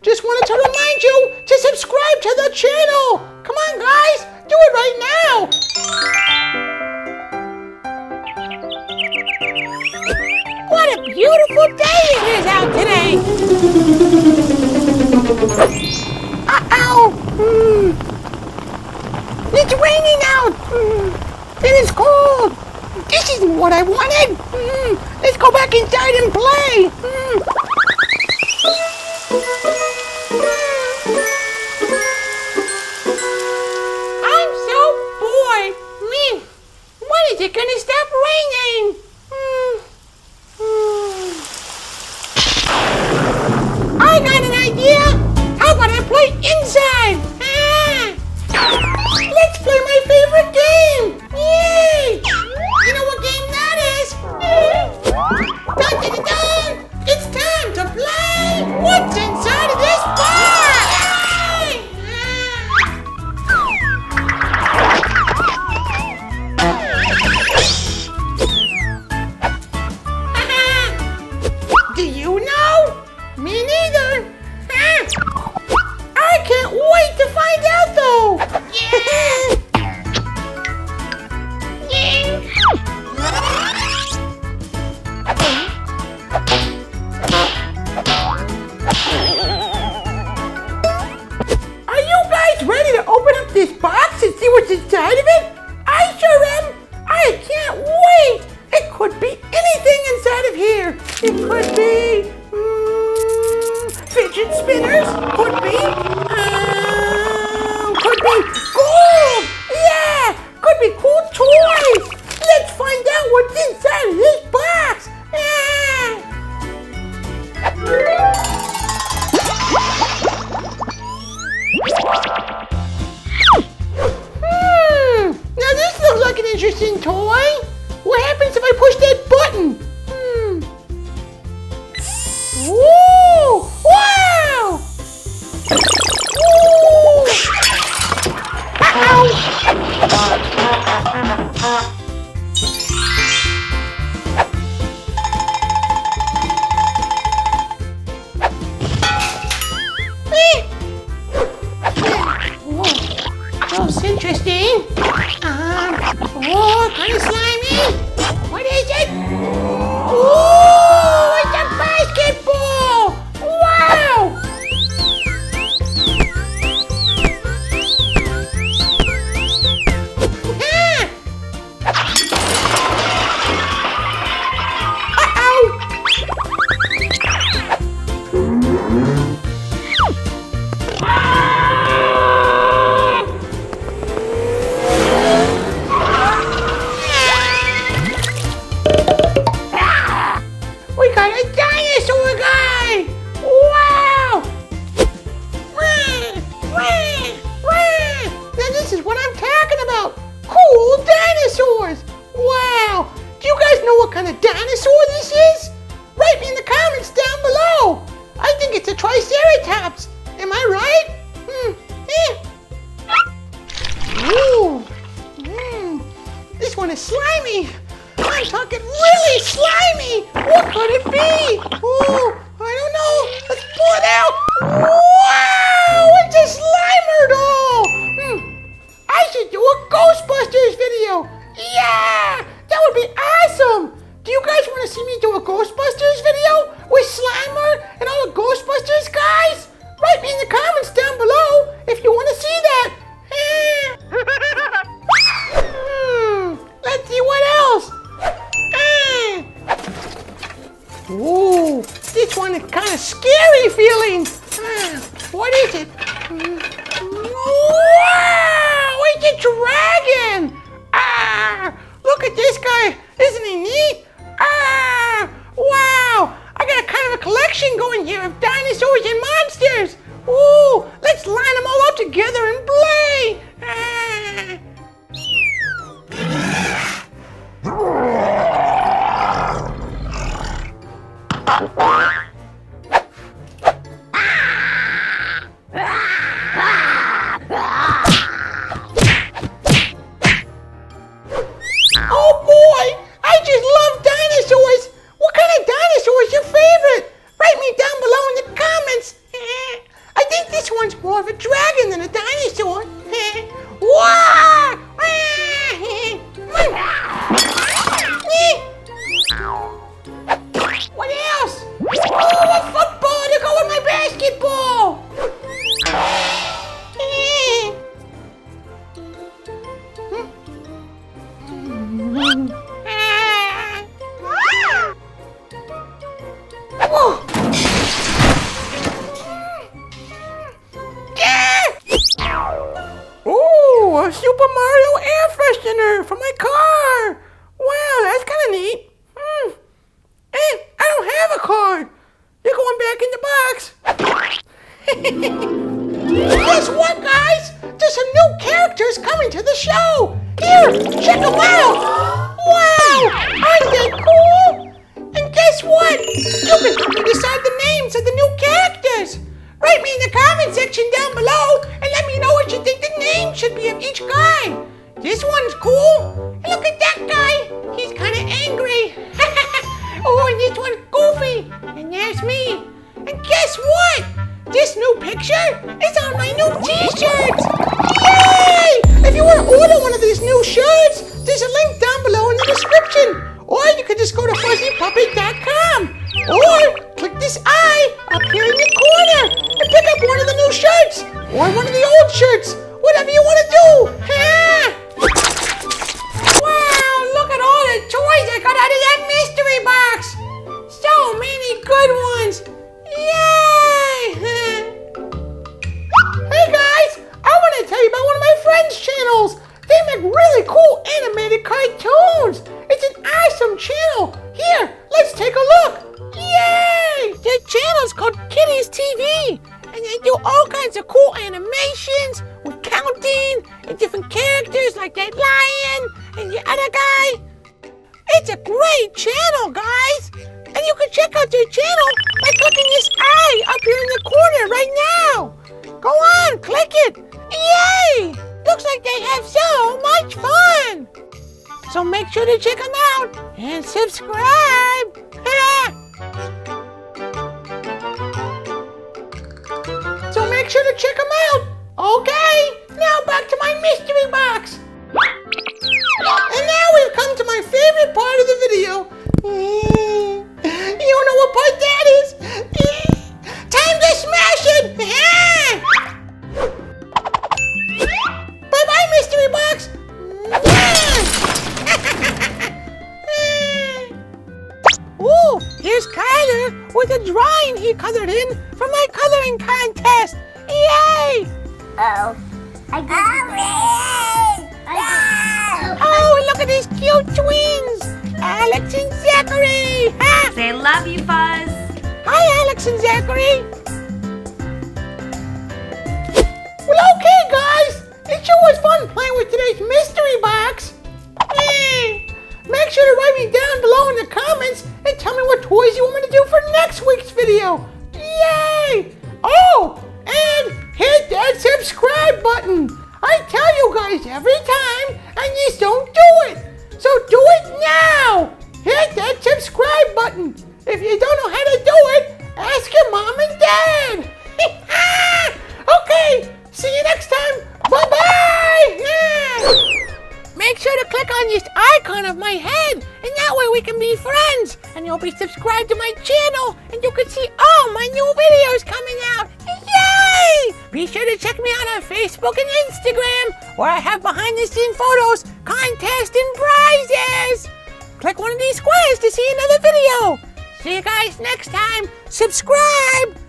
Just wanted to remind you to subscribe to the channel. Come on, guys, do it right now. What a beautiful day it is out today. Uh-oh. It's raining out. It is cold. This isn't what I wanted. Let's go back inside and play. I'm so bored. When is it gonna stop raining? I got an idea. How about I play inside? Let's play my favorite game. Yay! You know what game that is? Dun, dun, dun, dun. It's time to play What's Inside of This Box? Do you know? Me neither. I can't wait to find out though. Yeah. Are you guys ready to open up this box and see what's inside of it? I sure am. I can't wait. It could be anything inside of here. It could be fidget spinners. Could be gold. Yeah. Could be cool toys. Let's find out what's inside of this box. Now this looks like an interesting toy. What happens if I push that button? Woo! Wow! Woo! Uh-oh! That's interesting. Oh, kind of slimy. What is it? Oh, it's a basketball. Wow. Uh-oh. We got a dinosaur guy! Wow! Now this is what I'm talking about! Cool dinosaurs! Wow! Do you guys know what kind of dinosaur this is? Write me in the comments down below! I think it's a triceratops! Am I right? Ooh! This one is slimy! I'm talking really slimy! What could it be? Oh, I don't know. Let's pull it out. Wow! It's a Slimer doll! I should do a Ghostbusters video. Yeah! That would be awesome! Do you guys want to see me do a Ghostbusters video with Slimer and all the Ghostbusters guys? Write me in the comments down below if you want to see that. Let's see what else. Ooh, this one is kind of scary feeling. What is it? Wow, it's a dragon. Look at this guy. Isn't he neat? Wow, I got a kind of a collection going here of dinosaurs and monsters. Ooh, let's line them all up together and play. Oh boy, I just love comment section down below and let me know what you think the name should be of each guy. This one's cool. And look at that guy. He's kind of angry. Oh, and this one's goofy. And there's me. And guess what? This new picture is on my new t-shirts. Yay! If you want to order one of these new shirts, there's a link down below in the description. Or you can just go to fuzzypuppet.com. Or click this eye up here in the corner and pick up one of the new shirts. Or one of the old shirts. Whatever you want to do. Wow, look at all the toys I got out of that mystery box. So many good ones. Yay! Hey guys, I want to tell you about one of my friends' channels. They make really cool animated cartoons. It's an awesome channel. Here, let's take a look. Yay! Their channel's called Kitty's TV. And they do all kinds of cool animations with counting and different characters like that lion and the other guy. It's a great channel, guys. And you can check out their channel by clicking this eye up here in the corner right now. Go on, click it. Yay! Looks like they have so much fun. So make sure to check them out and subscribe. So make sure to check them out. Okay, now back to my mystery box. And now we've come to my favorite part of the video. You know what part that is? Time to smash it! Bye-bye, mystery box! Ooh, here's Kyler with a drawing he colored in from my coloring contest! Yay! Oh, I got Oh, and look at these cute twins! Alex and Zachary! Ha! Say love you, Fuzz. Hi, Alex and Zachary! Well, okay, guys! It sure was fun playing with today's mystery box! Make sure to write me down below in the comments and tell me what toys you want me to do for next week's video! Yay! Oh, and hit that subscribe button! I tell you guys every time, and you don't do it! So do it now! Hit that subscribe button! If you don't know how to do it, ask your mom and dad! Okay, see you next time! Bye-bye! Make sure to click on this icon of my head, and that way we can be friends! And you'll be subscribed to my channel, and you can see all my new videos coming out! Yay! Be sure to check me out on Facebook and Instagram, where I have behind-the-scenes photos, contests, and prizes! Click one of these squares to see another video! See you guys next time! Subscribe!